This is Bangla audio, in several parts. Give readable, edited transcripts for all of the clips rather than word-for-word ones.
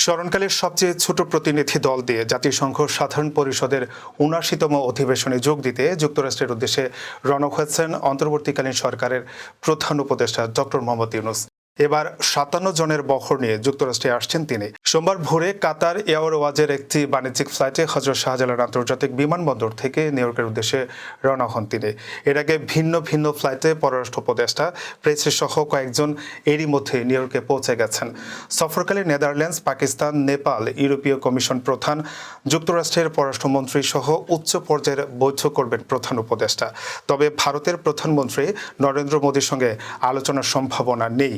স্মরণকালের সবচেয়ে ছোট প্রতিনিধি দল দিয়ে জাতিসংঘ সাধারণ পরিষদের ৭৯তম অধিবেশনে যোগ দিতে যুক্তরাষ্ট্রের উদ্দেশ্যে রওনা হয়েছেন অন্তর্বর্তীকালীন সরকারের প্রধান উপদেষ্টা ডক্টর মোহাম্মদ ইউনূস। এবার ৫৭ জনের বহর নিয়ে যুক্তরাষ্ট্রে আসছেন তিনি। সোমবার ভোরে কাতার এয়ারওয়েজের একটি বাণিজ্যিক ফ্লাইটে হজরত শাহজালাল আন্তর্জাতিক বিমানবন্দর থেকে নিউ ইয়র্কের উদ্দেশ্যে রওনা হন তিনি। এর আগে ভিন্ন ভিন্ন ফ্লাইটে পররাষ্ট্র উপদেষ্টা, প্রেসি সহ কয়েকজন এরই মধ্যে নিউ ইয়র্কে পৌঁছে গেছেন। সফরকালে নেদারল্যান্ডস, পাকিস্তান, নেপাল, ইউরোপীয় কমিশন প্রধান, যুক্তরাষ্ট্রের পররাষ্ট্রমন্ত্রী সহ উচ্চ পর্যায়ের বৈঠক করবেন প্রধান উপদেষ্টা। তবে ভারতের প্রধানমন্ত্রী নরেন্দ্র মোদীর সঙ্গে আলোচনার সম্ভাবনা নেই।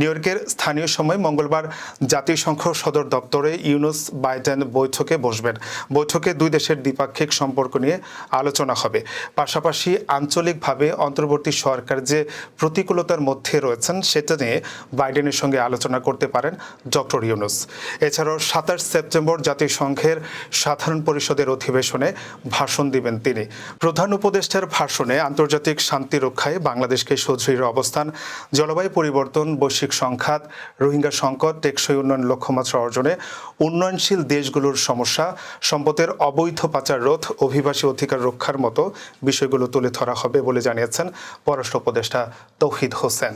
নিউ ইয়র্কের স্থানীয় সময় মঙ্গলবার জাতিসংঘ সদর দপ্তরে ইউনূস বাইডেন বৈঠকে বসবেন। বৈঠকে দুই দেশের দ্বিপাক্ষিক সম্পর্ক নিয়ে আলোচনা হবে। পাশাপাশি আঞ্চলিকভাবে অন্তর্বর্তী সরকার যে প্রতিকূলতার মধ্যে রয়েছেন সেটা নিয়ে বাইডেনের সঙ্গে আলোচনা করতে পারেন ডক্টর ইউনূস। এছাড়াও ২৭ সেপ্টেম্বর জাতিসংঘের সাধারণ পরিষদের অধিবেশনে ভাষণ দিবেন তিনি। প্রধান উপদেষ্টার ভাষণে আন্তর্জাতিক শান্তি রক্ষায় বাংলাদেশকে সুদৃঢ় অবস্থান, জলবায়ু পরিবর্তন, বৈশ্বিক সংঘাত, রোহিঙ্গা সংকট, টেকসই উন্নয়ন লক্ষ্যমাত্রা অর্জনে উন্নয়নশীল দেশগুলোর সমস্যা, সম্পদের অবৈধ পাচার রোধ, অভিবাসী অধিকার রক্ষার মতো বিষয়গুলো তুলে ধরা হবে বলে জানিয়েছেন পররাষ্ট্র উপদেষ্টা তৌহিদ হোসেন।